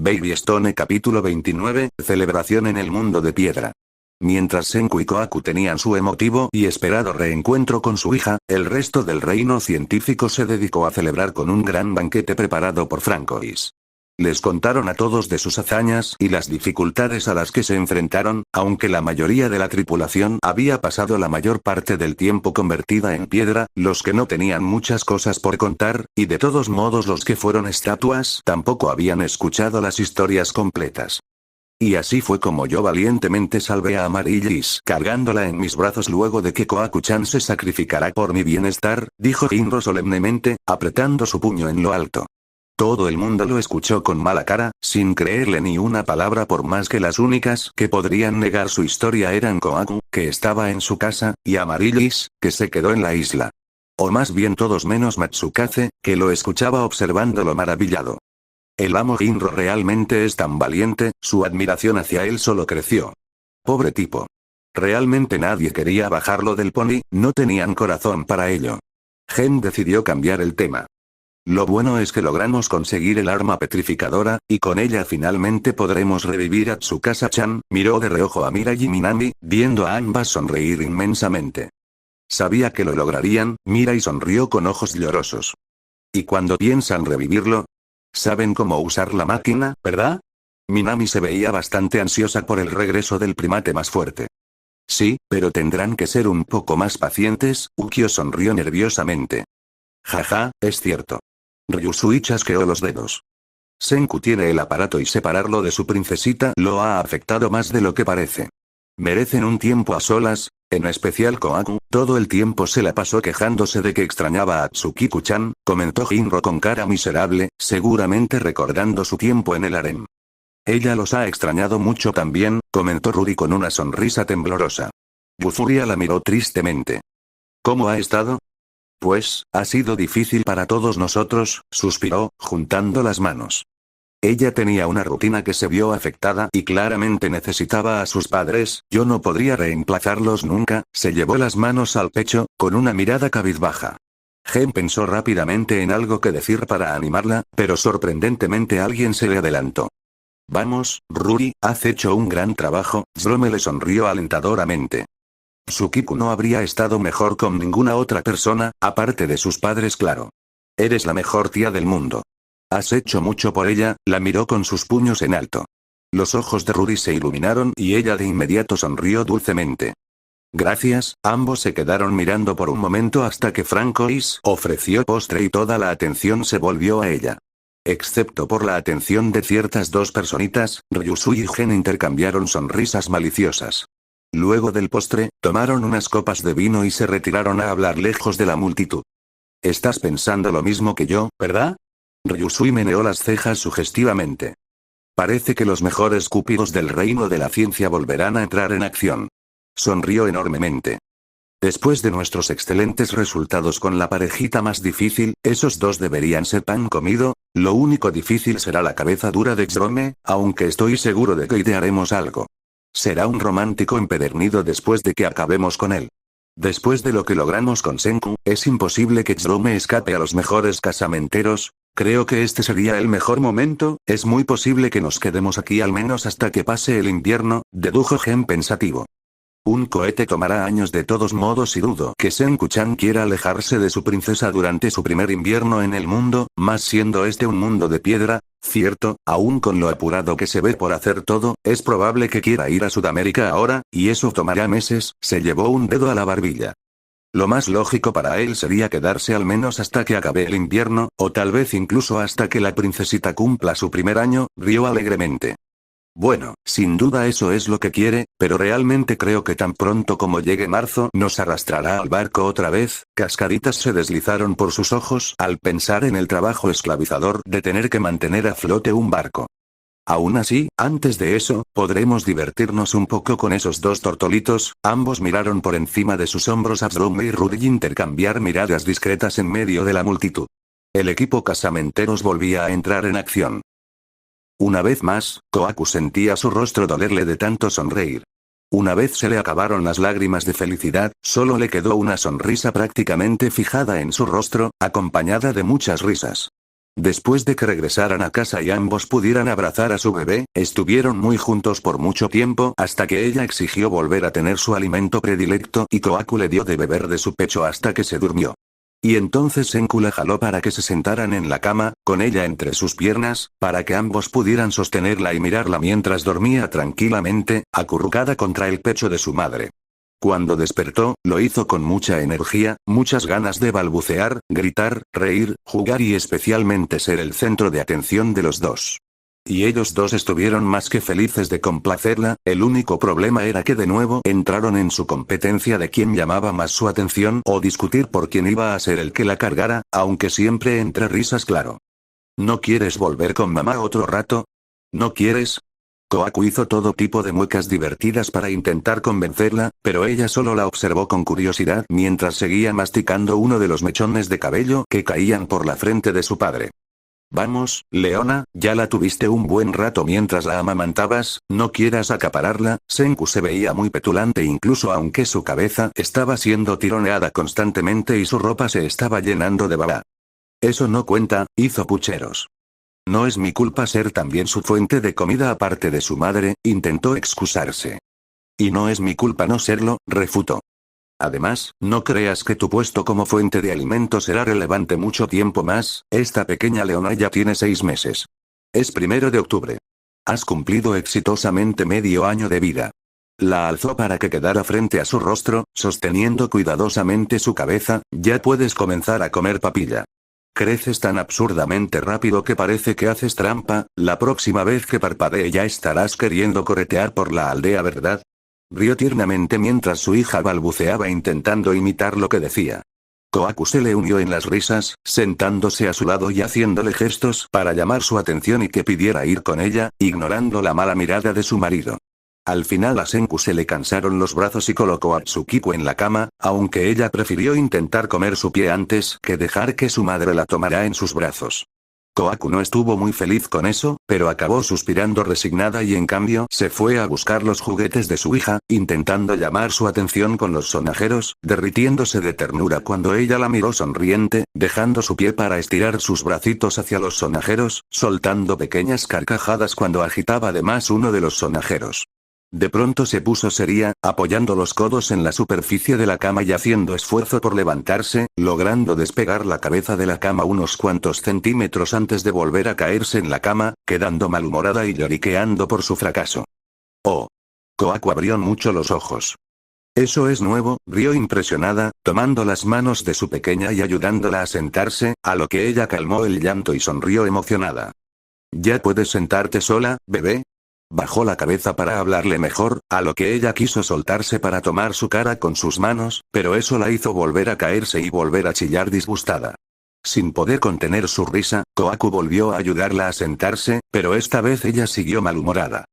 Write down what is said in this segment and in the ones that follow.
Baby Stone capítulo 29, celebración en el mundo de piedra. Mientras Senku y Kohaku tenían su emotivo y esperado reencuentro con su hija, el resto del reino científico se dedicó a celebrar con un gran banquete preparado por Francois. Les contaron a todos de sus hazañas y las dificultades a las que se enfrentaron, aunque la mayoría de la tripulación había pasado la mayor parte del tiempo convertida en piedra, los que no tenían muchas cosas por contar, y de todos modos los que fueron estatuas tampoco habían escuchado las historias completas. Y así fue como yo valientemente salvé a Amaryllis cargándola en mis brazos luego de que Kohaku-chan se sacrificara por mi bienestar, dijo Jinro solemnemente, apretando su puño en lo alto. Todo el mundo lo escuchó con mala cara, sin creerle ni una palabra por más que las únicas que podrían negar su historia eran Kohaku, que estaba en su casa, y Amaryllis, que se quedó en la isla. O más bien todos menos Matsukaze, que lo escuchaba observándolo maravillado. El amo Jinro realmente es tan valiente, su admiración hacia él solo creció. Pobre tipo. Realmente nadie quería bajarlo del pony, no tenían corazón para ello. Gen decidió cambiar el tema. Lo bueno es que logramos conseguir el arma petrificadora, y con ella finalmente podremos revivir a Tsukasa-chan, miró de reojo a Mirai y Minami, viendo a ambas sonreír inmensamente. Sabía que lo lograrían, Mirai sonrió con ojos llorosos. ¿Y cuando piensan revivirlo? ¿Saben cómo usar la máquina, verdad? Minami se veía bastante ansiosa por el regreso del primate más fuerte. Sí, pero tendrán que ser un poco más pacientes, Ukyo sonrió nerviosamente. Jaja, es cierto. Ryusui chasqueó los dedos. Senku tiene el aparato y separarlo de su princesita lo ha afectado más de lo que parece. Merecen un tiempo a solas, en especial Kohaku, todo el tiempo se la pasó quejándose de que extrañaba a Tsukiku-chan, comentó Jinro con cara miserable, seguramente recordando su tiempo en el harem. Ella los ha extrañado mucho también, comentó Ruri con una sonrisa temblorosa. Bufuria la miró tristemente. ¿Cómo ha estado? Pues, ha sido difícil para todos nosotros, suspiró, juntando las manos. Ella tenía una rutina que se vio afectada y claramente necesitaba a sus padres, yo no podría reemplazarlos nunca, se llevó las manos al pecho, con una mirada cabizbaja. Gen pensó rápidamente en algo que decir para animarla, pero sorprendentemente alguien se le adelantó. Vamos, Ruri, has hecho un gran trabajo, Jerome le sonrió alentadoramente. Tsukiku no habría estado mejor con ninguna otra persona, aparte de sus padres claro. Eres la mejor tía del mundo. Has hecho mucho por ella, la miró con sus puños en alto. Los ojos de Ruri se iluminaron y ella de inmediato sonrió dulcemente. Gracias, ambos se quedaron mirando por un momento hasta que Francois ofreció postre y toda la atención se volvió a ella. Excepto por la atención de ciertas dos personitas, Ryusui y Gen intercambiaron sonrisas maliciosas. Luego del postre, tomaron unas copas de vino y se retiraron a hablar lejos de la multitud. Estás pensando lo mismo que yo, ¿verdad? Ryusui meneó las cejas sugestivamente. Parece que los mejores cúpidos del reino de la ciencia volverán a entrar en acción. Sonrió enormemente. Después de nuestros excelentes resultados con la parejita más difícil, esos dos deberían ser pan comido, lo único difícil será la cabeza dura de Jerome, aunque estoy seguro de que idearemos algo. Será un romántico empedernido después de que acabemos con él. Después de lo que logramos con Senku, es imposible que Jerome escape a los mejores casamenteros. Creo que este sería el mejor momento, es muy posible que nos quedemos aquí al menos hasta que pase el invierno, dedujo Gen pensativo. Un cohete tomará años de todos modos y dudo que Senku-chan quiera alejarse de su princesa durante su primer invierno en el mundo, más siendo este un mundo de piedra. Cierto, aún con lo apurado que se ve por hacer todo, es probable que quiera ir a Sudamérica ahora, y eso tomará meses, se llevó un dedo a la barbilla. Lo más lógico para él sería quedarse al menos hasta que acabe el invierno, o tal vez incluso hasta que la princesita cumpla su primer año, rió alegremente. Bueno, sin duda eso es lo que quiere, pero realmente creo que tan pronto como llegue marzo nos arrastrará al barco otra vez. Cascaditas se deslizaron por sus ojos al pensar en el trabajo esclavizador de tener que mantener a flote un barco. Aún así, antes de eso, podremos divertirnos un poco con esos dos tortolitos. Ambos miraron por encima de sus hombros a Jerome y Ruri intercambiar miradas discretas en medio de la multitud. El equipo casamenteros volvía a entrar en acción. Una vez más, Kohaku sentía su rostro dolerle de tanto sonreír. Una vez se le acabaron las lágrimas de felicidad, solo le quedó una sonrisa prácticamente fijada en su rostro, acompañada de muchas risas. Después de que regresaran a casa y ambos pudieran abrazar a su bebé, estuvieron muy juntos por mucho tiempo hasta que ella exigió volver a tener su alimento predilecto y Kohaku le dio de beber de su pecho hasta que se durmió. Y entonces Senku la jaló para que se sentaran en la cama, con ella entre sus piernas, para que ambos pudieran sostenerla y mirarla mientras dormía tranquilamente, acurrucada contra el pecho de su madre. Cuando despertó, lo hizo con mucha energía, muchas ganas de balbucear, gritar, reír, jugar y especialmente ser el centro de atención de los dos. Y ellos dos estuvieron más que felices de complacerla, el único problema era que de nuevo entraron en su competencia de quién llamaba más su atención o discutir por quién iba a ser el que la cargara, aunque siempre entre risas claro. ¿No quieres volver con mamá otro rato? ¿No quieres? Kohaku hizo todo tipo de muecas divertidas para intentar convencerla, pero ella solo la observó con curiosidad mientras seguía masticando uno de los mechones de cabello que caían por la frente de su padre. Vamos, Leona, ya la tuviste un buen rato mientras la amamantabas, no quieras acapararla. Senku se veía muy petulante incluso aunque su cabeza estaba siendo tironeada constantemente y su ropa se estaba llenando de baba. Eso no cuenta, hizo pucheros. No es mi culpa ser también su fuente de comida aparte de su madre, intentó excusarse. Y no es mi culpa no serlo, refutó. Además, no creas que tu puesto como fuente de alimento será relevante mucho tiempo más, esta pequeña Leona ya tiene 6 meses. Es 1 de octubre. Has cumplido exitosamente medio año de vida. La alzó para que quedara frente a su rostro, sosteniendo cuidadosamente su cabeza, ya puedes comenzar a comer papilla. Creces tan absurdamente rápido que parece que haces trampa, la próxima vez que parpadee ya estarás queriendo corretear por la aldea, ¿verdad? Rió tiernamente mientras su hija balbuceaba intentando imitar lo que decía. Kohaku se le unió en las risas, sentándose a su lado y haciéndole gestos para llamar su atención y que pidiera ir con ella, ignorando la mala mirada de su marido. Al final a Senku se le cansaron los brazos y colocó a Tsukiko en la cama, aunque ella prefirió intentar comer su pie antes que dejar que su madre la tomara en sus brazos. Kohaku no estuvo muy feliz con eso, pero acabó suspirando resignada y en cambio se fue a buscar los juguetes de su hija, intentando llamar su atención con los sonajeros, derritiéndose de ternura cuando ella la miró sonriente, dejando su pie para estirar sus bracitos hacia los sonajeros, soltando pequeñas carcajadas cuando agitaba además uno de los sonajeros. De pronto se puso seria, apoyando los codos en la superficie de la cama y haciendo esfuerzo por levantarse, logrando despegar la cabeza de la cama unos cuantos centímetros antes de volver a caerse en la cama, quedando malhumorada y lloriqueando por su fracaso. Oh. Kohaku abrió mucho los ojos. Eso es nuevo, rió impresionada, tomando las manos de su pequeña y ayudándola a sentarse, a lo que ella calmó el llanto y sonrió emocionada. ¿Ya puedes sentarte sola, bebé? Bajó la cabeza para hablarle mejor, a lo que ella quiso soltarse para tomar su cara con sus manos, pero eso la hizo volver a caerse y volver a chillar disgustada. Sin poder contener su risa, Kohaku volvió a ayudarla a sentarse, pero esta vez ella siguió malhumorada.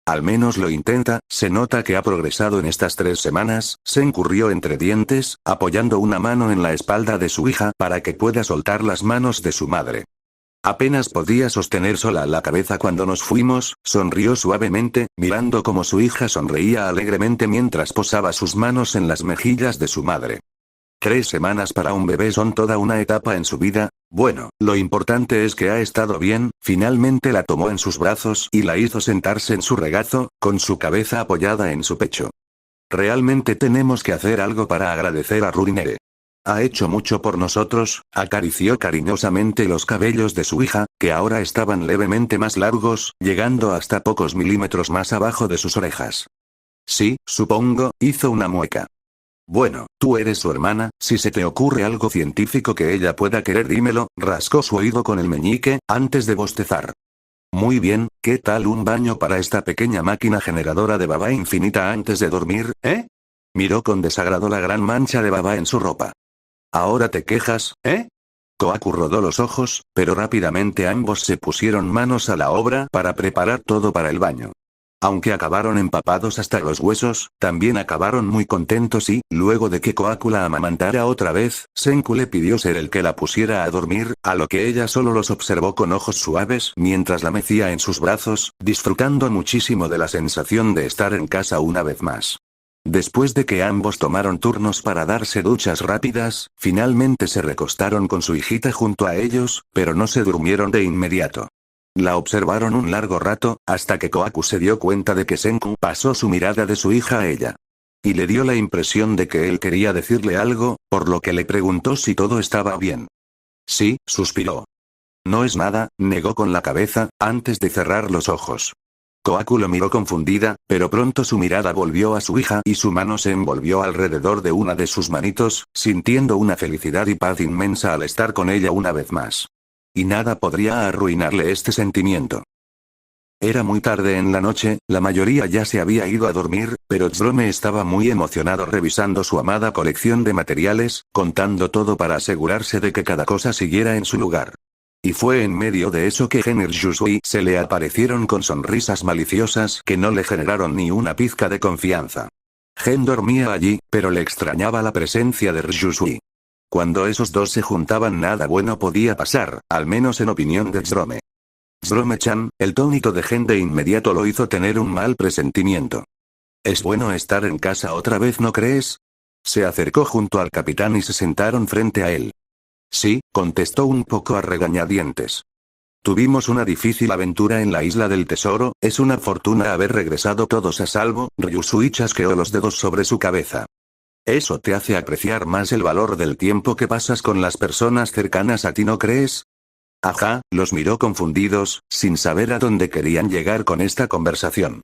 Al menos lo intenta, se nota que ha progresado en estas 3 semanas, se encurrió entre dientes, apoyando una mano en la espalda de su hija para que pueda soltar las manos de su madre. Apenas podía sostener sola la cabeza cuando nos fuimos, sonrió suavemente, mirando cómo su hija sonreía alegremente mientras posaba sus manos en las mejillas de su madre. 3 semanas para un bebé son toda una etapa en su vida. Bueno, lo importante es que ha estado bien. Finalmente la tomó en sus brazos y la hizo sentarse en su regazo, con su cabeza apoyada en su pecho. Realmente tenemos que hacer algo para agradecer a Rurinere. Ha hecho mucho por nosotros. Acarició cariñosamente los cabellos de su hija, que ahora estaban levemente más largos, llegando hasta pocos milímetros más abajo de sus orejas. Sí, supongo, hizo una mueca. Bueno, tú eres su hermana, si se te ocurre algo científico que ella pueda querer dímelo, rascó su oído con el meñique, antes de bostezar. Muy bien, ¿qué tal un baño para esta pequeña máquina generadora de baba infinita antes de dormir, eh? Miró con desagrado la gran mancha de baba en su ropa. ¿Ahora te quejas, eh? Kohaku rodó los ojos, pero rápidamente ambos se pusieron manos a la obra para preparar todo para el baño. Aunque acabaron empapados hasta los huesos, también acabaron muy contentos y, luego de que Kohaku la amamantara otra vez, Senku le pidió ser el que la pusiera a dormir, a lo que ella solo los observó con ojos suaves mientras la mecía en sus brazos, disfrutando muchísimo de la sensación de estar en casa una vez más. Después de que ambos tomaron turnos para darse duchas rápidas, finalmente se recostaron con su hijita junto a ellos, pero no se durmieron de inmediato. La observaron un largo rato, hasta que Kohaku se dio cuenta de que Senku pasó su mirada de su hija a ella. Y le dio la impresión de que él quería decirle algo, por lo que le preguntó si todo estaba bien. Sí, suspiró. No es nada, negó con la cabeza, antes de cerrar los ojos. Kohaku lo miró confundida, pero pronto su mirada volvió a su hija y su mano se envolvió alrededor de una de sus manitos, sintiendo una felicidad y paz inmensa al estar con ella una vez más. Y nada podría arruinarle este sentimiento. Era muy tarde en la noche, la mayoría ya se había ido a dormir, pero Jerome estaba muy emocionado revisando su amada colección de materiales, contando todo para asegurarse de que cada cosa siguiera en su lugar. Y fue en medio de eso que Gen y Ryusui se le aparecieron con sonrisas maliciosas que no le generaron ni una pizca de confianza. Gen dormía allí, pero le extrañaba la presencia de Ryusui. Cuando esos dos se juntaban nada bueno podía pasar, al menos en opinión de Jerome. Jerome-chan, el tónico de Gen de inmediato lo hizo tener un mal presentimiento. Es bueno estar en casa otra vez, ¿no crees? Se acercó junto al capitán y se sentaron frente a él. Sí, contestó un poco a regañadientes. Tuvimos una difícil aventura en la isla del tesoro, es una fortuna haber regresado todos a salvo, Ryusui chasqueó los dedos sobre su cabeza. Eso te hace apreciar más el valor del tiempo que pasas con las personas cercanas a ti, ¿no crees? Ajá, los miró confundidos, sin saber a dónde querían llegar con esta conversación.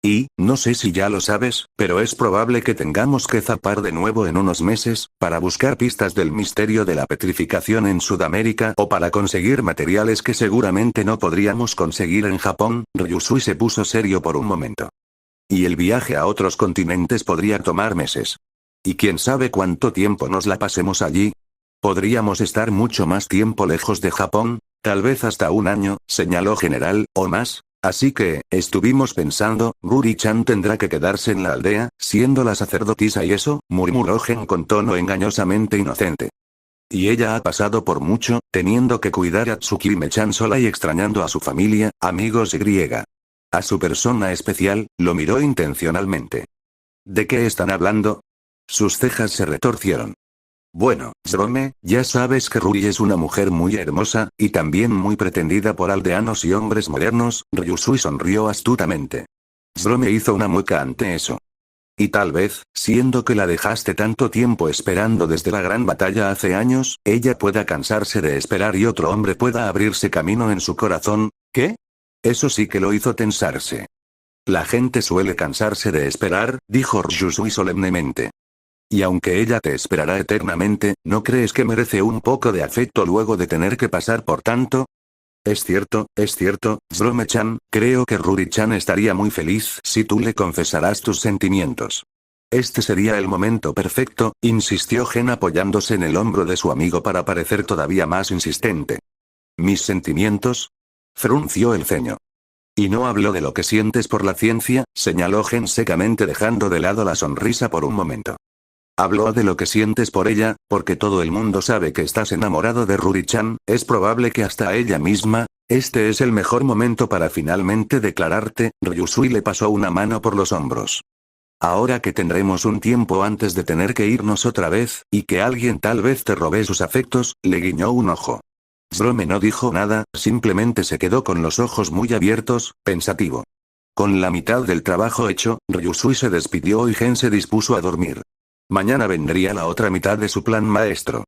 Y, no sé si ya lo sabes, pero es probable que tengamos que zapar de nuevo en unos meses, para buscar pistas del misterio de la petrificación en Sudamérica o para conseguir materiales que seguramente no podríamos conseguir en Japón. Ryusui se puso serio por un momento. Y el viaje a otros continentes podría tomar meses. Y quién sabe cuánto tiempo nos la pasemos allí. Podríamos estar mucho más tiempo lejos de Japón, tal vez hasta un año, señaló General, o más. Así que, estuvimos pensando, Guri-chan tendrá que quedarse en la aldea, siendo la sacerdotisa y eso, murmuró Gen con tono engañosamente inocente. Y ella ha pasado por mucho, teniendo que cuidar a Tsukime-chan sola y extrañando a su familia, amigos y griega. A su persona especial, lo miró intencionalmente. ¿De qué están hablando? Sus cejas se retorcieron. Bueno, Jerome, ya sabes que Ruri es una mujer muy hermosa, y también muy pretendida por aldeanos y hombres modernos. Ryusui sonrió astutamente. Jerome hizo una mueca ante eso. Y tal vez, siendo que la dejaste tanto tiempo esperando desde la gran batalla hace años, ella pueda cansarse de esperar y otro hombre pueda abrirse camino en su corazón. ¿Qué? Eso sí que lo hizo tensarse. La gente suele cansarse de esperar, dijo Ryusui solemnemente. Y aunque ella te esperará eternamente, ¿no crees que merece un poco de afecto luego de tener que pasar por tanto? Es cierto, Jerome-chan, creo que Ruri-chan estaría muy feliz si tú le confesarás tus sentimientos. Este sería el momento perfecto, insistió Gen apoyándose en el hombro de su amigo para parecer todavía más insistente. ¿Mis sentimientos? Frunció el ceño. Y no hablo de lo que sientes por la ciencia, señaló Gen secamente dejando de lado la sonrisa por un momento. Habló de lo que sientes por ella, porque todo el mundo sabe que estás enamorado de Ruri-chan, es probable que hasta ella misma. Este es el mejor momento para finalmente declararte. Ryusui le pasó una mano por los hombros. Ahora que tendremos un tiempo antes de tener que irnos otra vez, y que alguien tal vez te robe sus afectos, le guiñó un ojo. Jerome no dijo nada, simplemente se quedó con los ojos muy abiertos, pensativo. Con la mitad del trabajo hecho, Ryusui se despidió y Gen se dispuso a dormir. Mañana vendría la otra mitad de su plan maestro.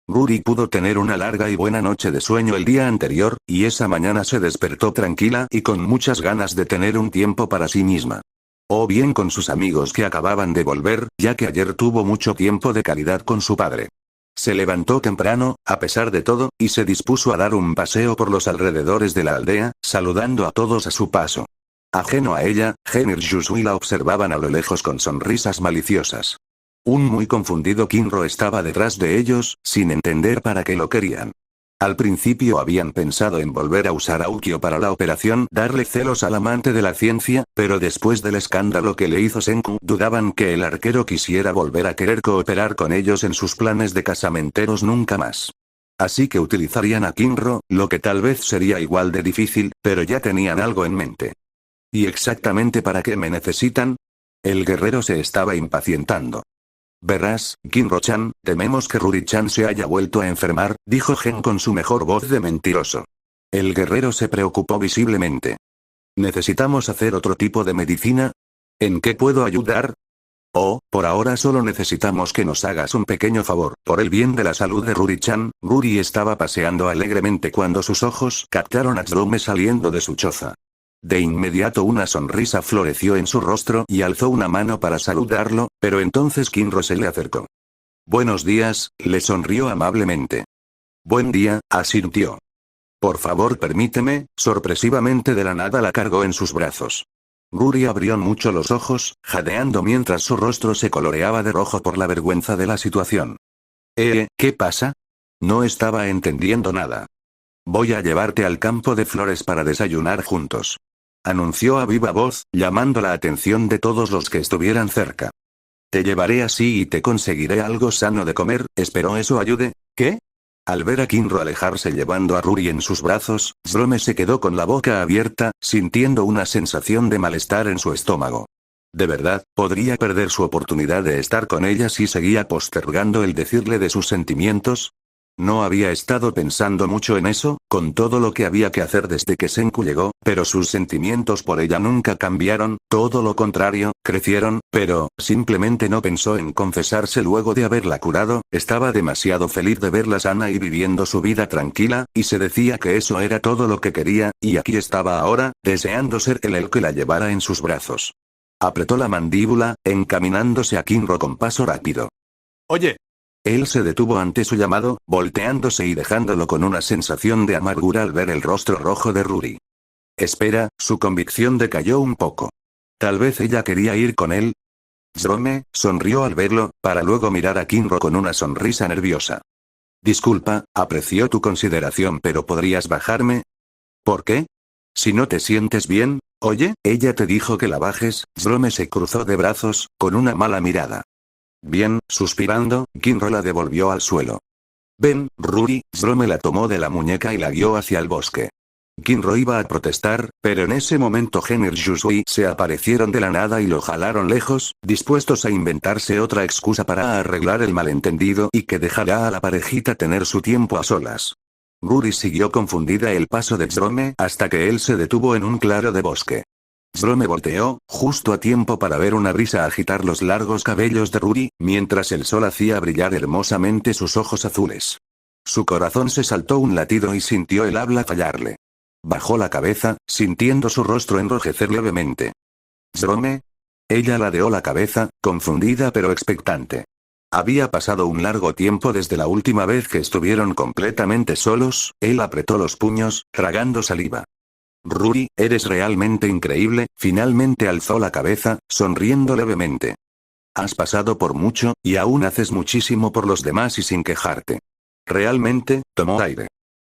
Ruri pudo tener una larga y buena noche de sueño el día anterior, y esa mañana se despertó tranquila y con muchas ganas de tener un tiempo para sí misma. O bien con sus amigos que acababan de volver, ya que ayer tuvo mucho tiempo de calidad con su padre. Se levantó temprano, a pesar de todo, y se dispuso a dar un paseo por los alrededores de la aldea, saludando a todos a su paso. Ajeno a ella, Gen y Ryusui la observaban a lo lejos con sonrisas maliciosas. Un muy confundido Kinro estaba detrás de ellos, sin entender para qué lo querían. Al principio habían pensado en volver a usar a Ukyo para la operación darle celos al amante de la ciencia, pero después del escándalo que le hizo Senku, dudaban que el arquero quisiera volver a querer cooperar con ellos en sus planes de casamenteros nunca más. Así que utilizarían a Kinro, lo que tal vez sería igual de difícil, pero ya tenían algo en mente. ¿Y exactamente para qué me necesitan? El guerrero se estaba impacientando. Verás, Kinro-chan, tememos que Ruri-chan se haya vuelto a enfermar, dijo Gen con su mejor voz de mentiroso. El guerrero se preocupó visiblemente. ¿Necesitamos hacer otro tipo de medicina? ¿En qué puedo ayudar? Oh, por ahora solo necesitamos que nos hagas un pequeño favor. Por el bien de la salud de Ruri-chan, Ruri estaba paseando alegremente cuando sus ojos captaron a Jerome saliendo de su choza. De inmediato una sonrisa floreció en su rostro y alzó una mano para saludarlo, pero entonces Kinro se le acercó. Buenos días, le sonrió amablemente. Buen día, asintió. Por favor permíteme, sorpresivamente de la nada la cargó en sus brazos. Ruri abrió mucho los ojos, jadeando mientras su rostro se coloreaba de rojo por la vergüenza de la situación. ¿Qué pasa? No estaba entendiendo nada. Voy a llevarte al campo de flores para desayunar juntos. Anunció a viva voz, llamando la atención de todos los que estuvieran cerca. Te llevaré así y te conseguiré algo sano de comer, ¿espero eso ayude? ¿Qué? Al ver a Kinro alejarse llevando a Ruri en sus brazos, Jerome se quedó con la boca abierta, sintiendo una sensación de malestar en su estómago. De verdad, podría perder su oportunidad de estar con ella si seguía postergando el decirle de sus sentimientos. No había estado pensando mucho en eso, con todo lo que había que hacer desde que Senku llegó, pero sus sentimientos por ella nunca cambiaron, todo lo contrario, crecieron, pero, simplemente no pensó en confesarse luego de haberla curado, estaba demasiado feliz de verla sana y viviendo su vida tranquila, y se decía que eso era todo lo que quería, y aquí estaba ahora, deseando ser él el que la llevara en sus brazos. Apretó la mandíbula, encaminándose a Kinro con paso rápido. Oye. Él se detuvo ante su llamado, volteándose y dejándolo con una sensación de amargura al ver el rostro rojo de Ruri. Espera, su convicción decayó un poco. Tal vez ella quería ir con él. Jerome sonrió al verlo, para luego mirar a Kinro con una sonrisa nerviosa. Disculpa, aprecio tu consideración, pero ¿podrías bajarme? ¿Por qué? Si no te sientes bien, oye, ella te dijo que la bajes. Jerome se cruzó de brazos, con una mala mirada. Bien, suspirando, Kinro la devolvió al suelo. Ven, Ruri, Jerome la tomó de la muñeca y la guió hacia el bosque. Kinro iba a protestar, pero en ese momento Gen y Ryusui se aparecieron de la nada y lo jalaron lejos, dispuestos a inventarse otra excusa para arreglar el malentendido y que dejará a la parejita tener su tiempo a solas. Ruri siguió confundida el paso de Jerome hasta que él se detuvo en un claro de bosque. Jerome volteó, justo a tiempo para ver una brisa agitar los largos cabellos de Ruri, mientras el sol hacía brillar hermosamente sus ojos azules. Su corazón se saltó un latido y sintió el habla fallarle. Bajó la cabeza, sintiendo su rostro enrojecer levemente. ¿Jerome? Ella ladeó la cabeza, confundida pero expectante. Había pasado un largo tiempo desde la última vez que estuvieron completamente solos, él apretó los puños, tragando saliva. Ruri, eres realmente increíble, finalmente alzó la cabeza, sonriendo levemente. Has pasado por mucho, y aún haces muchísimo por los demás y sin quejarte. Realmente, tomó aire.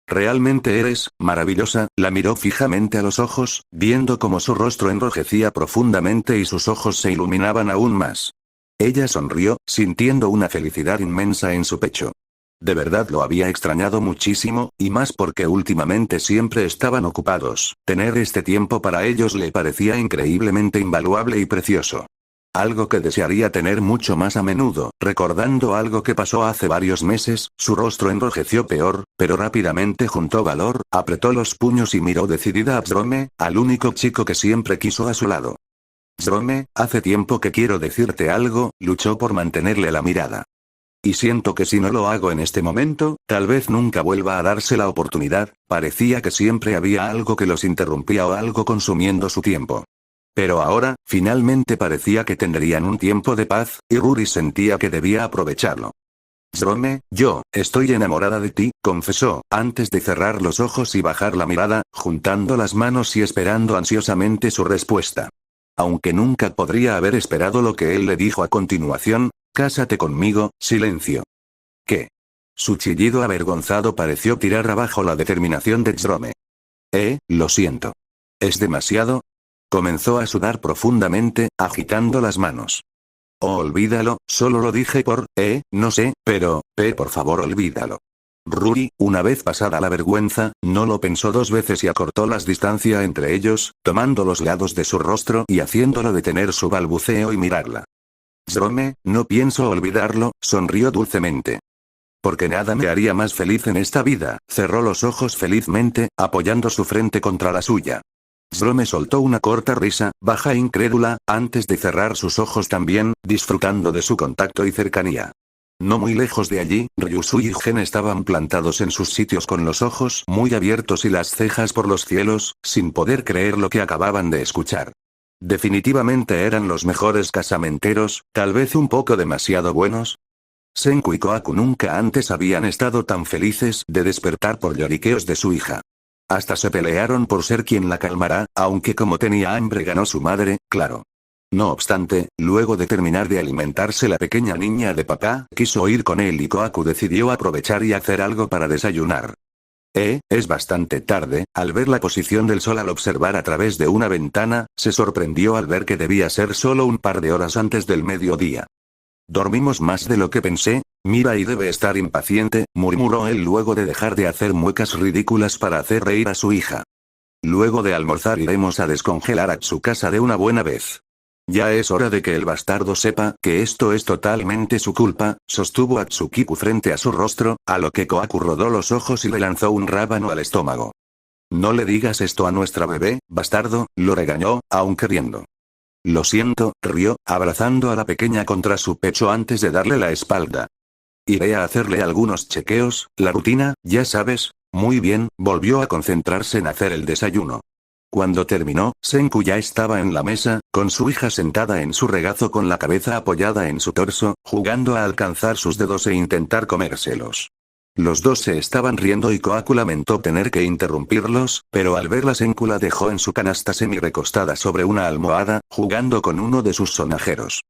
Realmente eres, maravillosa, la miró fijamente a los ojos, viendo cómo su rostro enrojecía profundamente y sus ojos se iluminaban aún más. Ella sonrió, sintiendo una felicidad inmensa en su pecho. De verdad lo había extrañado muchísimo, y más porque últimamente siempre estaban ocupados. Tener este tiempo para ellos le parecía increíblemente invaluable y precioso. Algo que desearía tener mucho más a menudo. Recordando algo que pasó hace varios meses, su rostro enrojeció peor, pero rápidamente juntó valor, apretó los puños y miró decidida a Jerome, al único chico que siempre quiso a su lado. Jerome, hace tiempo que quiero decirte algo, luchó por mantenerle la mirada. Y siento que si no lo hago en este momento, tal vez nunca vuelva a darse la oportunidad. Parecía que siempre había algo que los interrumpía o algo consumiendo su tiempo. Pero ahora, finalmente parecía que tendrían un tiempo de paz, y Ruri sentía que debía aprovecharlo. Jerome, yo, estoy enamorada de ti, confesó, antes de cerrar los ojos y bajar la mirada, juntando las manos y esperando ansiosamente su respuesta. Aunque nunca podría haber esperado lo que él le dijo a continuación. Cásate conmigo, silencio. ¿Qué? Su chillido avergonzado pareció tirar abajo la determinación de Jerome. Lo siento. ¿Es demasiado? Comenzó a sudar profundamente, agitando las manos. Oh, olvídalo, solo lo dije no sé, pero, por favor olvídalo. Ruri, una vez pasada la vergüenza, no lo pensó dos veces y acortó las distancias entre ellos, tomando los lados de su rostro y haciéndolo detener su balbuceo y mirarla. Jerome, no pienso olvidarlo, sonrió dulcemente. Porque nada me haría más feliz en esta vida, cerró los ojos felizmente, apoyando su frente contra la suya. Jerome soltó una corta risa, baja e incrédula, antes de cerrar sus ojos también, disfrutando de su contacto y cercanía. No muy lejos de allí, Ryusu y Gen estaban plantados en sus sitios con los ojos muy abiertos y las cejas por los cielos, sin poder creer lo que acababan de escuchar. Definitivamente eran los mejores casamenteros, tal vez un poco demasiado buenos. Senku y Kohaku nunca antes habían estado tan felices de despertar por lloriqueos de su hija. Hasta se pelearon por ser quien la calmará, aunque como tenía hambre ganó su madre, claro. No obstante, luego de terminar de alimentarse la pequeña niña de papá, quiso ir con él y Kohaku decidió aprovechar y hacer algo para desayunar. Es bastante tarde, al ver la posición del sol al observar a través de una ventana, se sorprendió al ver que debía ser solo un par de horas antes del mediodía. Dormimos más de lo que pensé, mira y debe estar impaciente, murmuró él luego de dejar de hacer muecas ridículas para hacer reír a su hija. Luego de almorzar iremos a descongelar a Tsukasa de una buena vez. Ya es hora de que el bastardo sepa que esto es totalmente su culpa, sostuvo a Tsukiku frente a su rostro, a lo que Kohaku rodó los ojos y le lanzó un rábano al estómago. No le digas esto a nuestra bebé, bastardo, lo regañó, aunque riendo. Lo siento, rió, abrazando a la pequeña contra su pecho antes de darle la espalda. Iré a hacerle algunos chequeos, la rutina, ya sabes. Muy bien, volvió a concentrarse en hacer el desayuno. Cuando terminó, Senku ya estaba en la mesa, con su hija sentada en su regazo con la cabeza apoyada en su torso, jugando a alcanzar sus dedos e intentar comérselos. Los dos se estaban riendo y Kohaku lamentó tener que interrumpirlos, pero al verla Senku la dejó en su canasta semi-recostada sobre una almohada, jugando con uno de sus sonajeros.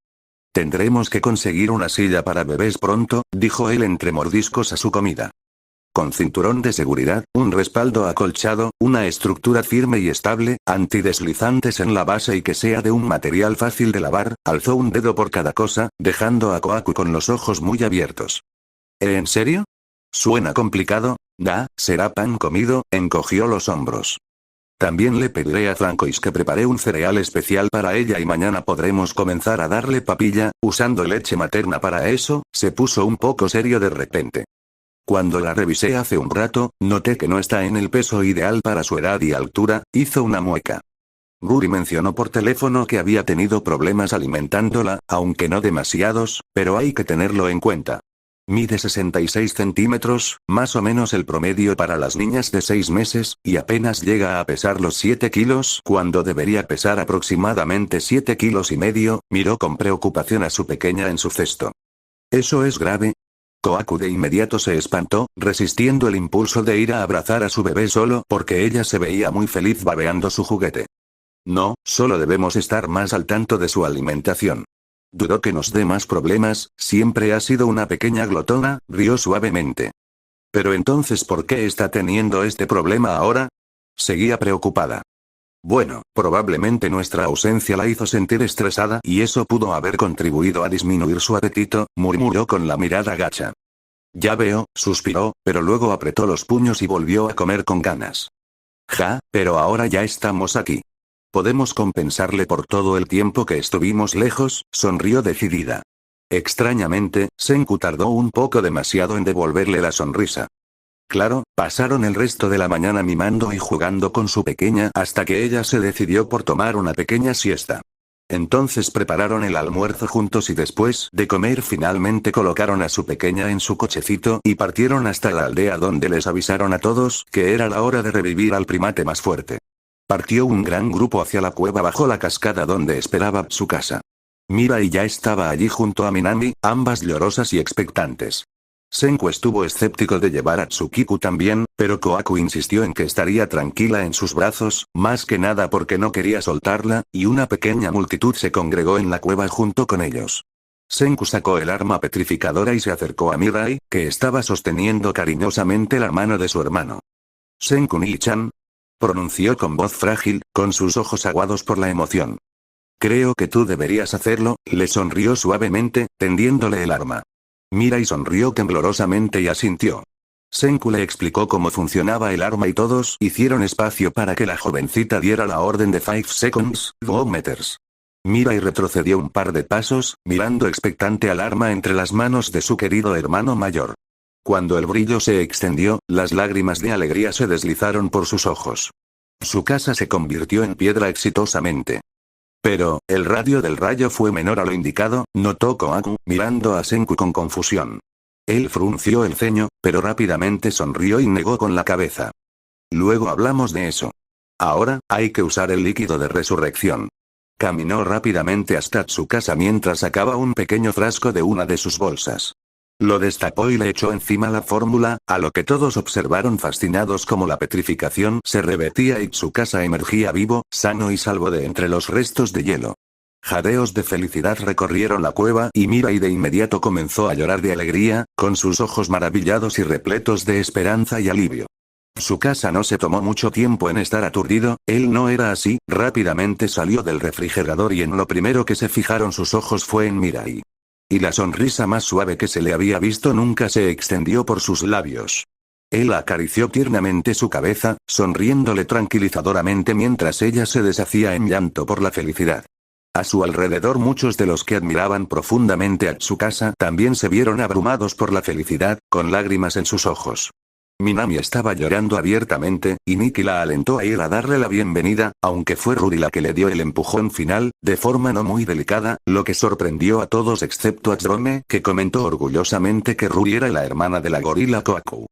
Tendremos que conseguir una silla para bebés pronto, dijo él entre mordiscos a su comida. Con cinturón de seguridad, un respaldo acolchado, una estructura firme y estable, antideslizantes en la base y que sea de un material fácil de lavar, alzó un dedo por cada cosa, dejando a Kohaku con los ojos muy abiertos. ¿En serio? Suena complicado, será pan comido, encogió los hombros. También le pediré a Francois que prepare un cereal especial para ella y mañana podremos comenzar a darle papilla, usando leche materna para eso, se puso un poco serio de repente. Cuando la revisé hace un rato, noté que no está en el peso ideal para su edad y altura, hizo una mueca. Ruri mencionó por teléfono que había tenido problemas alimentándola, aunque no demasiados, pero hay que tenerlo en cuenta. Mide 66 centímetros, más o menos el promedio para las niñas de 6 meses, y apenas llega a pesar los 7 kilos cuando debería pesar aproximadamente 7 kilos y medio, miró con preocupación a su pequeña en su cesto. ¿Eso es grave? Kohaku de inmediato se espantó, resistiendo el impulso de ir a abrazar a su bebé solo porque ella se veía muy feliz babeando su juguete. No, solo debemos estar más al tanto de su alimentación. Dudó que nos dé más problemas, siempre ha sido una pequeña glotona, rió suavemente. Pero entonces ¿por qué está teniendo este problema ahora? Seguía preocupada. Bueno, probablemente nuestra ausencia la hizo sentir estresada y eso pudo haber contribuido a disminuir su apetito, murmuró con la mirada gacha. Ya veo, suspiró, pero luego apretó los puños y volvió a comer con ganas. Pero ahora ya estamos aquí. Podemos compensarle por todo el tiempo que estuvimos lejos, sonrió decidida. Extrañamente, Senku tardó un poco demasiado en devolverle la sonrisa. Claro, pasaron el resto de la mañana mimando y jugando con su pequeña hasta que ella se decidió por tomar una pequeña siesta. Entonces prepararon el almuerzo juntos y después de comer finalmente colocaron a su pequeña en su cochecito y partieron hasta la aldea donde les avisaron a todos que era la hora de revivir al primate más fuerte. Partió un gran grupo hacia la cueva bajo la cascada donde esperaba su casa. Mirai ya estaba allí junto a Minami, ambas llorosas y expectantes. Senku estuvo escéptico de llevar a Tsukiku también, pero Kohaku insistió en que estaría tranquila en sus brazos, más que nada porque no quería soltarla, y una pequeña multitud se congregó en la cueva junto con ellos. Senku sacó el arma petrificadora y se acercó a Mirai, que estaba sosteniendo cariñosamente la mano de su hermano. Senku-ni-chan, pronunció con voz frágil, con sus ojos aguados por la emoción. Creo que tú deberías hacerlo, le sonrió suavemente, tendiéndole el arma. Mirai sonrió temblorosamente y asintió. Senku le explicó cómo funcionaba el arma y todos hicieron espacio para que la jovencita diera la orden de 5 seconds, go meters. Mirai retrocedió un par de pasos, mirando expectante al arma entre las manos de su querido hermano mayor. Cuando el brillo se extendió, las lágrimas de alegría se deslizaron por sus ojos. Su casa se convirtió en piedra exitosamente. Pero, el radio del rayo fue menor a lo indicado, notó Kohaku, mirando a Senku con confusión. Él frunció el ceño, pero rápidamente sonrió y negó con la cabeza. Luego hablamos de eso. Ahora, hay que usar el líquido de resurrección. Caminó rápidamente hasta su casa mientras sacaba un pequeño frasco de una de sus bolsas. Lo destapó y le echó encima la fórmula, a lo que todos observaron fascinados como la petrificación se revertía y Tsukasa emergía vivo, sano y salvo de entre los restos de hielo. Jadeos de felicidad recorrieron la cueva y Mirai de inmediato comenzó a llorar de alegría, con sus ojos maravillados y repletos de esperanza y alivio. Tsukasa no se tomó mucho tiempo en estar aturdido, él no era así, rápidamente salió del refrigerador y en lo primero que se fijaron sus ojos fue en Mirai. Y la sonrisa más suave que se le había visto nunca se extendió por sus labios. Él acarició tiernamente su cabeza, sonriéndole tranquilizadoramente mientras ella se deshacía en llanto por la felicidad. A su alrededor muchos de los que admiraban profundamente a Tsukasa también se vieron abrumados por la felicidad, con lágrimas en sus ojos. Minami estaba llorando abiertamente, y Nikki la alentó a ir a darle la bienvenida, aunque fue Ruri la que le dio el empujón final, de forma no muy delicada, lo que sorprendió a todos excepto a Jerome, que comentó orgullosamente que Ruri era la hermana de la gorila Kohaku.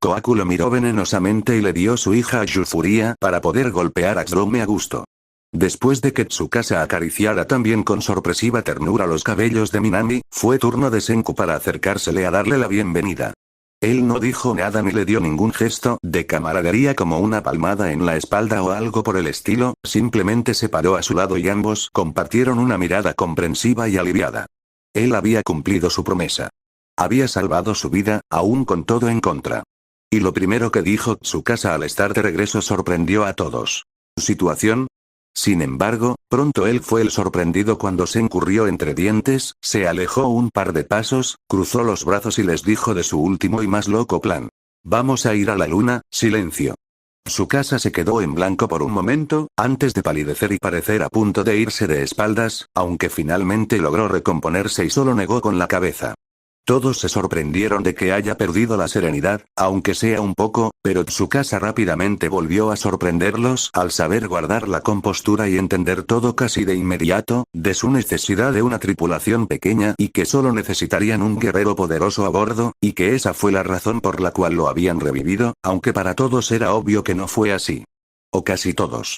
Kohaku lo miró venenosamente y le dio su hija a Yufuria para poder golpear a Jerome a gusto. Después de que Tsukasa acariciara también con sorpresiva ternura los cabellos de Minami, fue turno de Senku para acercársele a darle la bienvenida. Él no dijo nada ni le dio ningún gesto de camaradería como una palmada en la espalda o algo por el estilo, simplemente se paró a su lado y ambos compartieron una mirada comprensiva y aliviada. Él había cumplido su promesa. Había salvado su vida, aún con todo en contra. Y lo primero que dijo Tsukasa al estar de regreso sorprendió a todos. ¿Situación? Sin embargo, pronto él fue el sorprendido cuando se incurrió entre dientes, se alejó un par de pasos, cruzó los brazos y les dijo de su último y más loco plan. Vamos a ir a la luna, silencio. Su casa se quedó en blanco por un momento, antes de palidecer y parecer a punto de irse de espaldas, aunque finalmente logró recomponerse y solo negó con la cabeza. Todos se sorprendieron de que haya perdido la serenidad, aunque sea un poco, pero Tsukasa rápidamente volvió a sorprenderlos al saber guardar la compostura y entender todo casi de inmediato, de su necesidad de una tripulación pequeña y que solo necesitarían un guerrero poderoso a bordo, y que esa fue la razón por la cual lo habían revivido, aunque para todos era obvio que no fue así. O casi todos.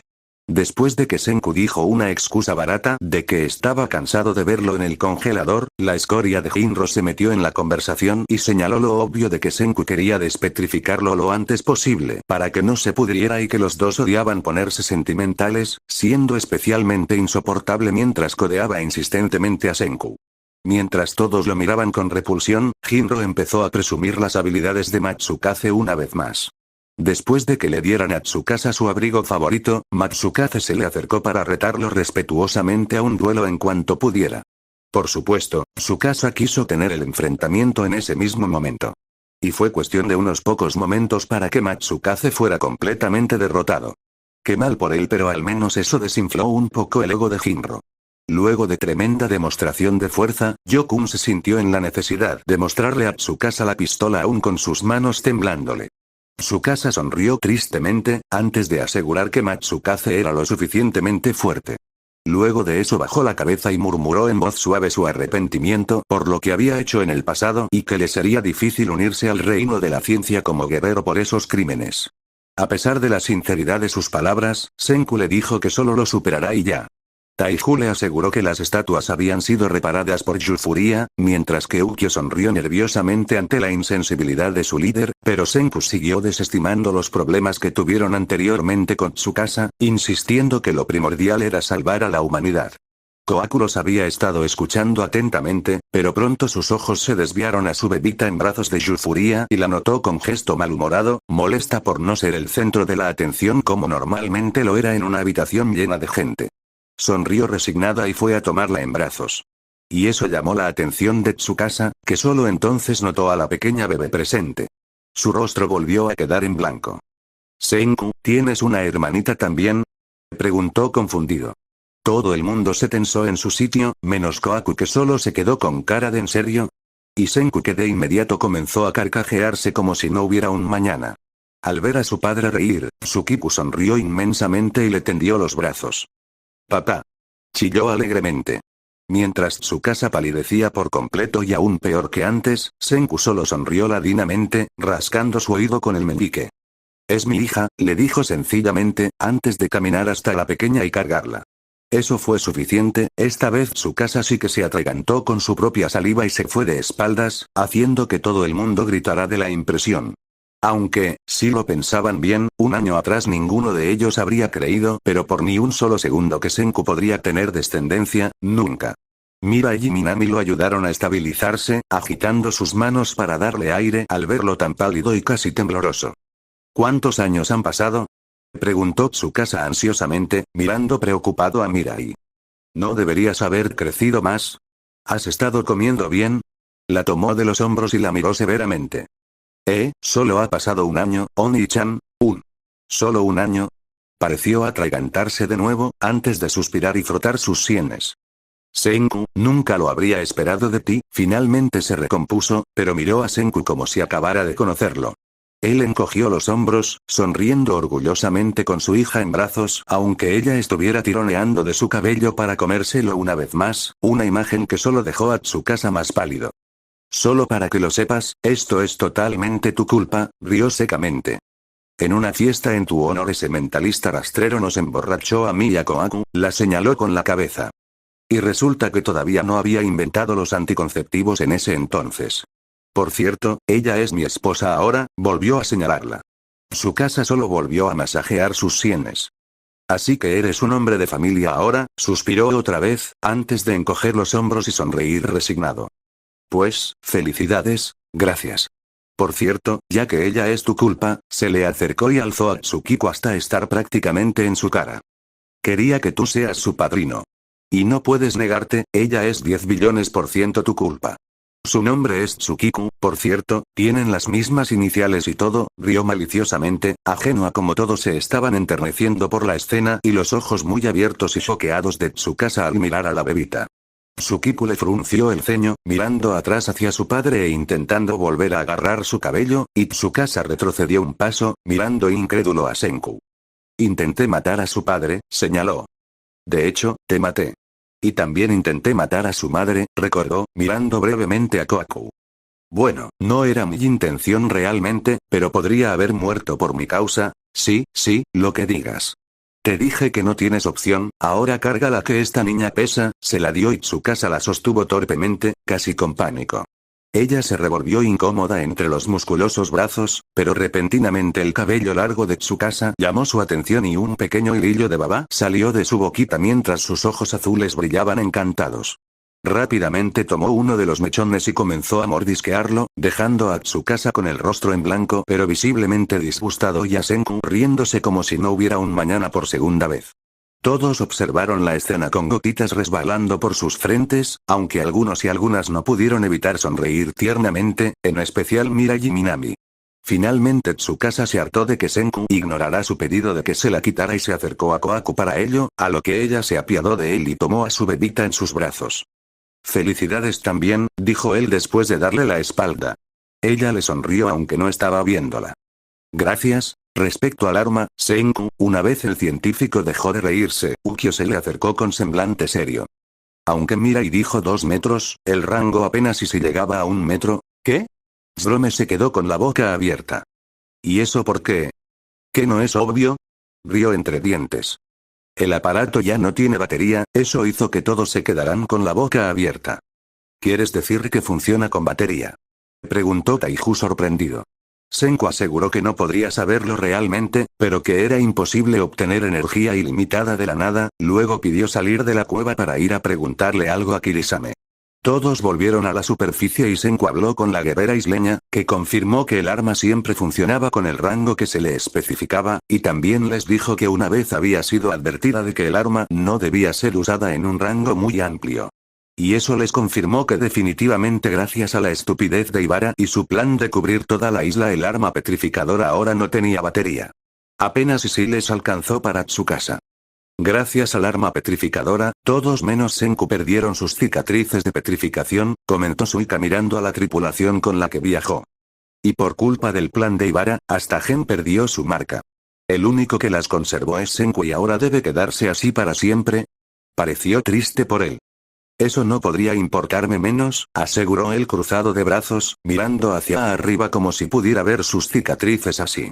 Después de que Senku dijo una excusa barata de que estaba cansado de verlo en el congelador, la escoria de Jinro se metió en la conversación y señaló lo obvio de que Senku quería despetrificarlo lo antes posible para que no se pudriera y que los dos odiaban ponerse sentimentales, siendo especialmente insoportable mientras codeaba insistentemente a Senku. Mientras todos lo miraban con repulsión, Jinro empezó a presumir las habilidades de Matsukaze una vez más. Después de que le dieran a Tsukasa su abrigo favorito, Matsukaze se le acercó para retarlo respetuosamente a un duelo en cuanto pudiera. Por supuesto, Tsukasa quiso tener el enfrentamiento en ese mismo momento. Y fue cuestión de unos pocos momentos para que Matsukaze fuera completamente derrotado. Qué mal por él, pero al menos eso desinfló un poco el ego de Jinro. Luego de tremenda demostración de fuerza, Yokun se sintió en la necesidad de mostrarle a Tsukasa la pistola aún con sus manos temblándole. Tsukasa sonrió tristemente, antes de asegurar que Matsukaze era lo suficientemente fuerte. Luego de eso bajó la cabeza y murmuró en voz suave su arrepentimiento por lo que había hecho en el pasado y que le sería difícil unirse al reino de la ciencia como guerrero por esos crímenes. A pesar de la sinceridad de sus palabras, Senku le dijo que solo lo superará y ya. Taiju le aseguró que las estatuas habían sido reparadas por Yufuria, mientras que Ukyo sonrió nerviosamente ante la insensibilidad de su líder, pero Senku siguió desestimando los problemas que tuvieron anteriormente con Tsukasa, insistiendo que lo primordial era salvar a la humanidad. Kohaku los había estado escuchando atentamente, pero pronto sus ojos se desviaron a su bebita en brazos de Yufuria y la notó con gesto malhumorado, molesta por no ser el centro de la atención como normalmente lo era en una habitación llena de gente. Sonrió resignada y fue a tomarla en brazos. Y eso llamó la atención de Tsukasa, que solo entonces notó a la pequeña bebé presente. Su rostro volvió a quedar en blanco. Senku, ¿tienes una hermanita también? Preguntó confundido. Todo el mundo se tensó en su sitio, menos Kohaku, que solo se quedó con cara de ¿en serio? Y Senku, que de inmediato comenzó a carcajearse como si no hubiera un mañana. Al ver a su padre reír, Tsukiku sonrió inmensamente y le tendió los brazos. «Papá», chilló alegremente. Mientras Tsukasa palidecía por completo y aún peor que antes, Senku solo sonrió ladinamente, rascando su oído con el meñique. «Es mi hija», le dijo sencillamente, antes de caminar hasta la pequeña y cargarla. Eso fue suficiente. Esta vez Tsukasa sí que se atragantó con su propia saliva y se fue de espaldas, haciendo que todo el mundo gritara de la impresión. Aunque, si lo pensaban bien, un año atrás ninguno de ellos habría creído, pero por ni un solo segundo, que Senku podría tener descendencia, nunca. Mirai y Minami lo ayudaron a estabilizarse, agitando sus manos para darle aire al verlo tan pálido y casi tembloroso. ¿Cuántos años han pasado?, preguntó Tsukasa ansiosamente, mirando preocupado a Mirai. ¿No deberías haber crecido más? ¿Has estado comiendo bien? La tomó de los hombros y la miró severamente. Solo ha pasado un año, Oni-chan, ¿Solo un año? Pareció atragantarse de nuevo, antes de suspirar y frotar sus sienes. Senku, nunca lo habría esperado de ti. Finalmente se recompuso, pero miró a Senku como si acabara de conocerlo. Él encogió los hombros, sonriendo orgullosamente con su hija en brazos, aunque ella estuviera tironeando de su cabello para comérselo una vez más, una imagen que solo dejó a Tsukasa más pálido. Solo para que lo sepas, esto es totalmente tu culpa, rió secamente. En una fiesta en tu honor ese mentalista rastrero nos emborrachó a mí y a Kohaku, la señaló con la cabeza. Y resulta que todavía no había inventado los anticonceptivos en ese entonces. Por cierto, ella es mi esposa ahora, volvió a señalarla. Tsukasa solo volvió a masajear sus sienes. Así que eres un hombre de familia ahora, suspiró otra vez, antes de encoger los hombros y sonreír resignado. Pues, felicidades, gracias. Por cierto, ya que ella es tu culpa, se le acercó y alzó a Tsukiku hasta estar prácticamente en su cara. Quería que tú seas su padrino. Y no puedes negarte, ella es 10 billones% tu culpa. Su nombre es Tsukiku, por cierto, tienen las mismas iniciales y todo, rió maliciosamente, ajeno a cómo todos se estaban enterneciendo por la escena y los ojos muy abiertos y choqueados de Tsukasa al mirar a la bebita. Tsukiku le frunció el ceño, mirando atrás hacia su padre e intentando volver a agarrar su cabello, y Tsukasa retrocedió un paso, mirando incrédulo a Senku. Intenté matar a su padre, señaló. De hecho, te maté. Y también intenté matar a su madre, recordó, mirando brevemente a Kohaku. Bueno, no era mi intención realmente, pero podría haber muerto por mi causa. Sí, lo que digas. Te dije que no tienes opción, ahora carga la que esta niña pesa, se la dio y Tsukasa la sostuvo torpemente, casi con pánico. Ella se revolvió incómoda entre los musculosos brazos, pero repentinamente el cabello largo de Tsukasa llamó su atención y un pequeño hilillo de baba salió de su boquita mientras sus ojos azules brillaban encantados. Rápidamente tomó uno de los mechones y comenzó a mordisquearlo, dejando a Tsukasa con el rostro en blanco pero visiblemente disgustado y a Senku riéndose como si no hubiera un mañana por segunda vez. Todos observaron la escena con gotitas resbalando por sus frentes, aunque algunos y algunas no pudieron evitar sonreír tiernamente, en especial Mirai y Minami. Finalmente Tsukasa se hartó de que Senku ignorara su pedido de que se la quitara y se acercó a Kohaku para ello, a lo que ella se apiadó de él y tomó a su bebita en sus brazos. Felicidades también, dijo él después de darle la espalda. Ella le sonrió aunque no estaba viéndola. Gracias. Respecto al arma, Senku, una vez el científico dejó de reírse, Ukyo se le acercó con semblante serio. Aunque Mirai dijo 2 metros, el rango apenas si se llegaba a 1 metro. ¿Qué? Zrome se quedó con la boca abierta. ¿Y eso por qué? ¿Qué no es obvio? Rió entre dientes. El aparato ya no tiene batería, eso hizo que todos se quedaran con la boca abierta. ¿Quieres decir que funciona con batería?, preguntó Taiju sorprendido. Senku aseguró que no podría saberlo realmente, pero que era imposible obtener energía ilimitada de la nada, luego pidió salir de la cueva para ir a preguntarle algo a Kirisame. Todos volvieron a la superficie y Senku habló con la guerrera isleña, que confirmó que el arma siempre funcionaba con el rango que se le especificaba, y también les dijo que una vez había sido advertida de que el arma no debía ser usada en un rango muy amplio. Y eso les confirmó que definitivamente gracias a la estupidez de Ibara y su plan de cubrir toda la isla el arma petrificadora ahora no tenía batería. Apenas si les alcanzó para Tsukasa. Gracias al arma petrificadora, todos menos Senku perdieron sus cicatrices de petrificación, comentó Suika mirando a la tripulación con la que viajó. Y por culpa del plan de Ibara, hasta Gen perdió su marca. El único que las conservó es Senku y ahora debe quedarse así para siempre. Pareció triste por él. Eso no podría importarme menos, aseguró él cruzado de brazos, mirando hacia arriba como si pudiera ver sus cicatrices así.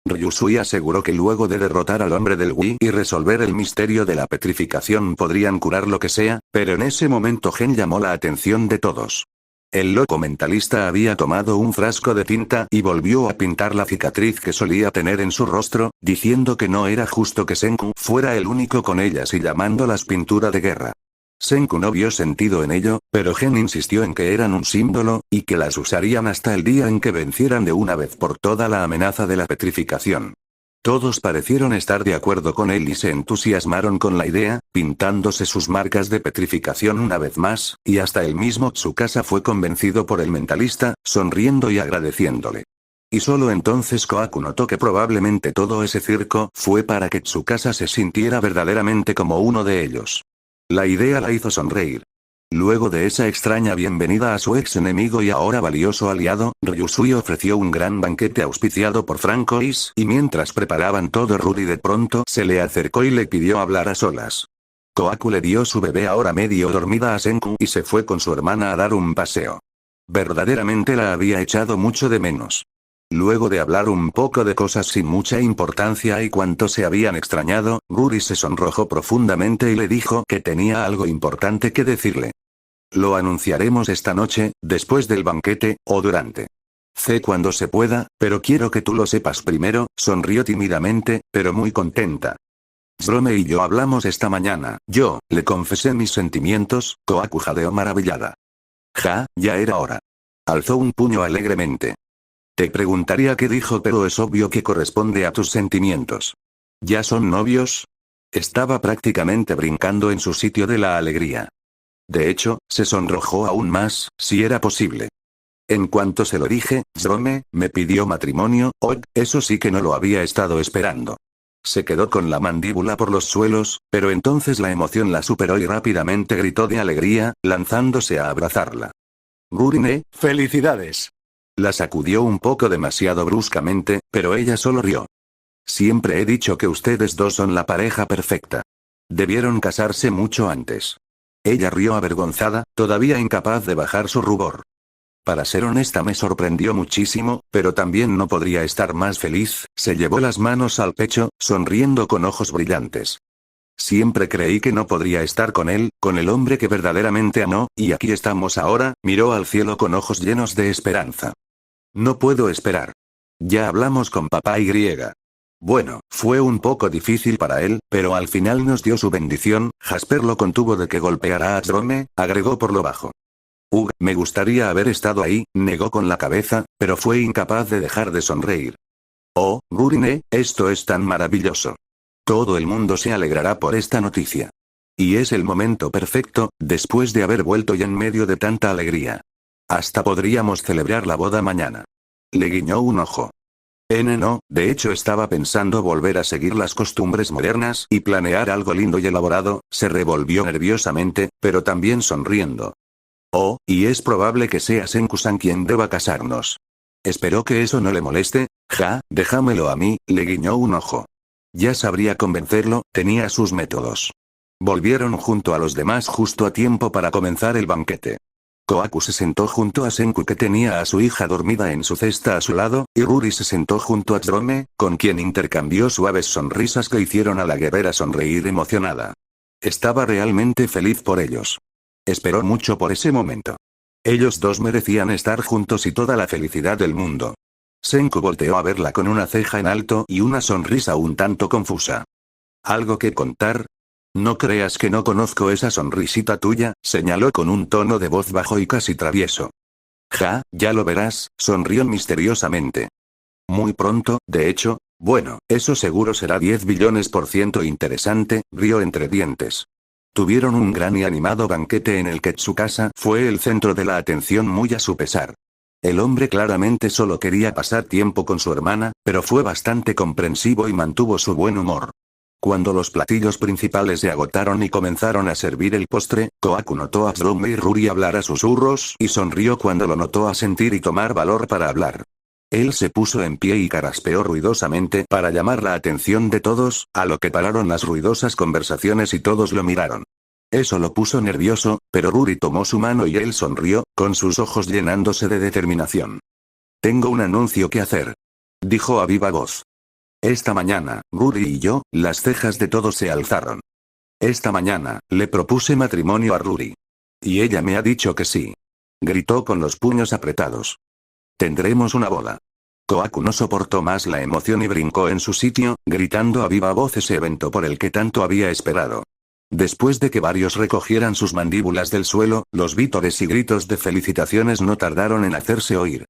Ryusui aseguró que luego de derrotar al hombre del Wii y resolver el misterio de la petrificación podrían curar lo que sea, pero en ese momento Gen llamó la atención de todos. El loco mentalista había tomado un frasco de tinta y volvió a pintar la cicatriz que solía tener en su rostro, diciendo que no era justo que Senku fuera el único con ellas y llamándolas pintura de guerra. Senku no vio sentido en ello, pero Gen insistió en que eran un símbolo, y que las usarían hasta el día en que vencieran de una vez por toda la amenaza de la petrificación. Todos parecieron estar de acuerdo con él y se entusiasmaron con la idea, pintándose sus marcas de petrificación una vez más, y hasta el mismo Tsukasa fue convencido por el mentalista, sonriendo y agradeciéndole. Y solo entonces Kohaku notó que probablemente todo ese circo fue para que Tsukasa se sintiera verdaderamente como uno de ellos. La idea la hizo sonreír. Luego de esa extraña bienvenida a su ex enemigo y ahora valioso aliado, Ryusui ofreció un gran banquete auspiciado por Francois y mientras preparaban todo Ruri de pronto se le acercó y le pidió hablar a solas. Kohaku le dio su bebé ahora medio dormida a Senku y se fue con su hermana a dar un paseo. Verdaderamente la había echado mucho de menos. Luego de hablar un poco de cosas sin mucha importancia y cuánto se habían extrañado, Ruri se sonrojó profundamente y le dijo que tenía algo importante que decirle. Lo anunciaremos esta noche, después del banquete, o durante. Sé cuando se pueda, pero quiero que tú lo sepas primero, sonrió tímidamente, pero muy contenta. Jerome y yo hablamos esta mañana, le confesé mis sentimientos, Kohaku jadeó maravillada. Ya era hora. Alzó un puño alegremente. Te preguntaría qué dijo, pero es obvio que corresponde a tus sentimientos. ¿Ya son novios? Estaba prácticamente brincando en su sitio de la alegría. De hecho, se sonrojó aún más, si era posible. En cuanto se lo dije, Jerome me pidió matrimonio, eso sí que no lo había estado esperando. Se quedó con la mandíbula por los suelos, pero entonces la emoción la superó y rápidamente gritó de alegría, lanzándose a abrazarla. Gurine, ¡felicidades! La sacudió un poco demasiado bruscamente, pero ella solo rió. Siempre he dicho que ustedes dos son la pareja perfecta. Debieron casarse mucho antes. Ella rió avergonzada, todavía incapaz de bajar su rubor. Para ser honesta me sorprendió muchísimo, pero también no podría estar más feliz, se llevó las manos al pecho, sonriendo con ojos brillantes. Siempre creí que no podría estar con él, con el hombre que verdaderamente amó, y aquí estamos ahora, miró al cielo con ojos llenos de esperanza. No puedo esperar. Ya hablamos con papá y. Bueno, fue un poco difícil para él, pero al final nos dio su bendición, Jasper lo contuvo de que golpeara a Jerome, agregó por lo bajo. Me gustaría haber estado ahí, negó con la cabeza, pero fue incapaz de dejar de sonreír. Oh, Gurine, esto es tan maravilloso. Todo el mundo se alegrará por esta noticia. Y es el momento perfecto, después de haber vuelto y en medio de tanta alegría. Hasta podríamos celebrar la boda mañana. Le guiñó un ojo. No, de hecho estaba pensando volver a seguir las costumbres modernas y planear algo lindo y elaborado, se revolvió nerviosamente, pero también sonriendo. Oh, y es probable que sea Senku-san quien deba casarnos. Espero que eso no le moleste, déjamelo a mí, le guiñó un ojo. Ya sabría convencerlo, tenía sus métodos. Volvieron junto a los demás justo a tiempo para comenzar el banquete. Kohaku se sentó junto a Senku que tenía a su hija dormida en su cesta a su lado, y Ruri se sentó junto a Jerome, con quien intercambió suaves sonrisas que hicieron a la guerrera sonreír emocionada. Estaba realmente feliz por ellos. Esperó mucho por ese momento. Ellos dos merecían estar juntos y toda la felicidad del mundo. Senku volteó a verla con una ceja en alto y una sonrisa un tanto confusa. ¿Algo que contar? No creas que no conozco esa sonrisita tuya, señaló con un tono de voz bajo y casi travieso. Ya lo verás, sonrió misteriosamente. Muy pronto, de hecho, bueno, eso seguro será 10 billones % interesante, rió entre dientes. Tuvieron un gran y animado banquete en el que Tsukasa fue el centro de la atención muy a su pesar. El hombre claramente solo quería pasar tiempo con su hermana, pero fue bastante comprensivo y mantuvo su buen humor. Cuando los platillos principales se agotaron y comenzaron a servir el postre, Kohaku notó a Tsurume y Ruri hablar a susurros y sonrió cuando lo notó asentir y tomar valor para hablar. Él se puso en pie y carraspeó ruidosamente para llamar la atención de todos, a lo que pararon las ruidosas conversaciones y todos lo miraron. Eso lo puso nervioso, pero Ruri tomó su mano y él sonrió, con sus ojos llenándose de determinación. Tengo un anuncio que hacer, dijo a viva voz. Esta mañana, Ruri y yo, las cejas de todos se alzaron. Esta mañana, le propuse matrimonio a Ruri. Y ella me ha dicho que sí. Gritó con los puños apretados. Tendremos una boda. Kohaku no soportó más la emoción y brincó en su sitio, gritando a viva voz ese evento por el que tanto había esperado. Después de que varios recogieran sus mandíbulas del suelo, los vítores y gritos de felicitaciones no tardaron en hacerse oír.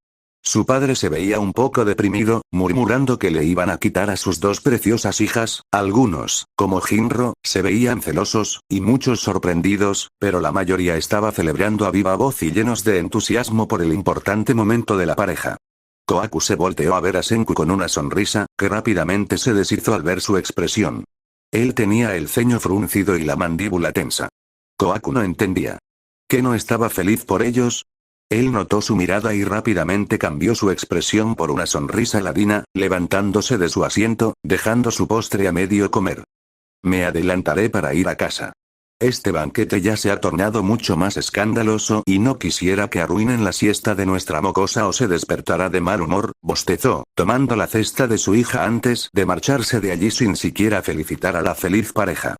Su padre se veía un poco deprimido, murmurando que le iban a quitar a sus dos preciosas hijas. Algunos, como Jinro, se veían celosos, y muchos sorprendidos, pero la mayoría estaba celebrando a viva voz y llenos de entusiasmo por el importante momento de la pareja. Kohaku se volteó a ver a Senku con una sonrisa, que rápidamente se deshizo al ver su expresión. Él tenía el ceño fruncido y la mandíbula tensa. Kohaku no entendía. ¿Que no estaba feliz por ellos? Él notó su mirada y rápidamente cambió su expresión por una sonrisa ladina, levantándose de su asiento, dejando su postre a medio comer. Me adelantaré para ir a casa. Este banquete ya se ha tornado mucho más escandaloso y no quisiera que arruinen la siesta de nuestra mocosa o se despertará de mal humor, bostezó, tomando la cesta de su hija antes de marcharse de allí sin siquiera felicitar a la feliz pareja.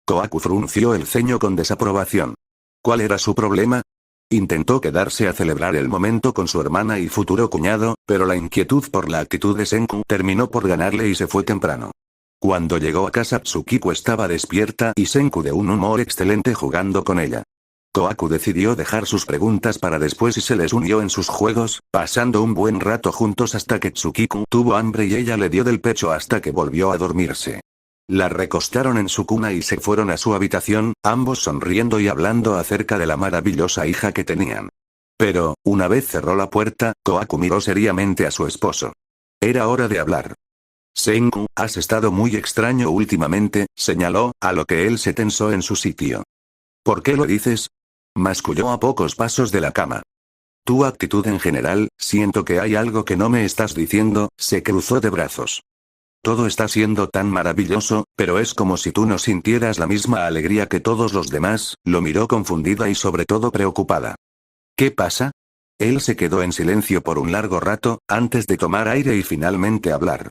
Kohaku frunció el ceño con desaprobación. ¿Cuál era su problema? Intentó quedarse a celebrar el momento con su hermana y futuro cuñado, pero la inquietud por la actitud de Senku terminó por ganarle y se fue temprano. Cuando llegó a casa Tsukiko estaba despierta y Senku de un humor excelente jugando con ella. Kohaku decidió dejar sus preguntas para después y se les unió en sus juegos, pasando un buen rato juntos hasta que Tsukiko tuvo hambre y ella le dio del pecho hasta que volvió a dormirse. La recostaron en su cuna y se fueron a su habitación, ambos sonriendo y hablando acerca de la maravillosa hija que tenían. Pero, una vez cerró la puerta, Kohaku miró seriamente a su esposo. Era hora de hablar. Senku, has estado muy extraño últimamente, señaló, a lo que él se tensó en su sitio. ¿Por qué lo dices? Masculló a pocos pasos de la cama. Tu actitud en general, siento que hay algo que no me estás diciendo, se cruzó de brazos. Todo está siendo tan maravilloso, pero es como si tú no sintieras la misma alegría que todos los demás, lo miró confundida y sobre todo preocupada. ¿Qué pasa? Él se quedó en silencio por un largo rato, antes de tomar aire y finalmente hablar.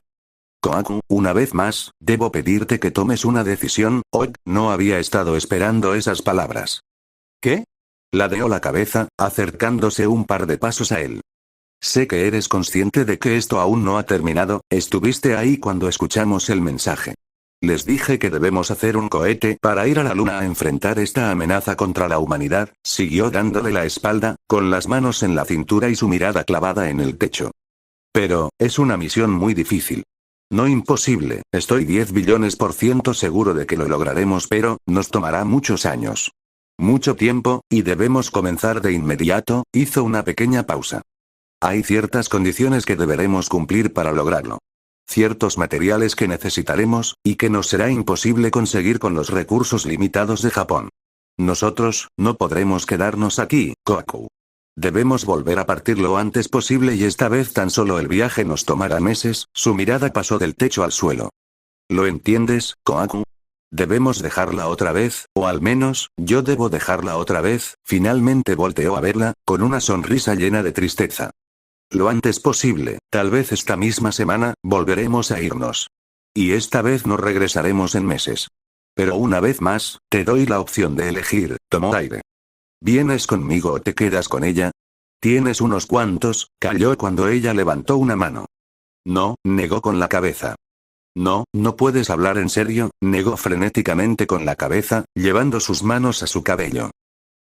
Kohaku, una vez más, debo pedirte que tomes una decisión. No había estado esperando esas palabras. ¿Qué? Ladeó la cabeza, acercándose un par de pasos a él. Sé que eres consciente de que esto aún no ha terminado, estuviste ahí cuando escuchamos el mensaje. Les dije que debemos hacer un cohete para ir a la luna a enfrentar esta amenaza contra la humanidad, siguió dándole la espalda, con las manos en la cintura y su mirada clavada en el techo. Pero, es una misión muy difícil. No imposible, estoy 10 billones% seguro de que lo lograremos, pero, nos tomará muchos años. Mucho tiempo, y debemos comenzar de inmediato, hizo una pequeña pausa. Hay ciertas condiciones que deberemos cumplir para lograrlo. Ciertos materiales que necesitaremos, y que nos será imposible conseguir con los recursos limitados de Japón. Nosotros, no podremos quedarnos aquí, Kohaku. Debemos volver a partir lo antes posible y esta vez tan solo el viaje nos tomará meses, su mirada pasó del techo al suelo. ¿Lo entiendes, Kohaku? Debemos dejarla otra vez, o al menos, yo debo dejarla otra vez, finalmente volteó a verla, con una sonrisa llena de tristeza. Lo antes posible, tal vez esta misma semana, volveremos a irnos. Y esta vez no regresaremos en meses. Pero una vez más, te doy la opción de elegir, tomó aire. ¿Vienes conmigo o te quedas con ella? Tienes unos cuantos, calló cuando ella levantó una mano. No, negó con la cabeza. No, no puedes hablar en serio, negó frenéticamente con la cabeza, llevando sus manos a su cabello.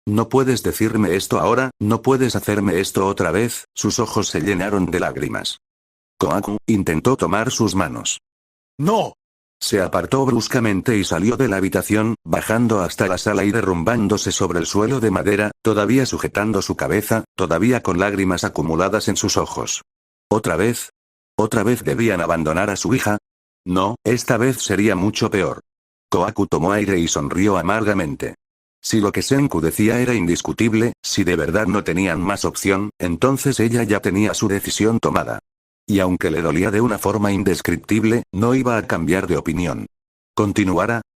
No puedes decirme esto ahora, no puedes hacerme esto otra vez, sus ojos se llenaron de lágrimas. Kohaku intentó tomar sus manos. ¡No! Se apartó bruscamente y salió de la habitación, bajando hasta la sala y derrumbándose sobre el suelo de madera, todavía sujetando su cabeza, todavía con lágrimas acumuladas en sus ojos. ¿Otra vez? ¿Otra vez debían abandonar a su hija? No, esta vez sería mucho peor. Kohaku tomó aire y sonrió amargamente. Si lo que Senku decía era indiscutible, si de verdad no tenían más opción, entonces ella ya tenía su decisión tomada. Y aunque le dolía de una forma indescriptible, no iba a cambiar de opinión. ¿Continuara?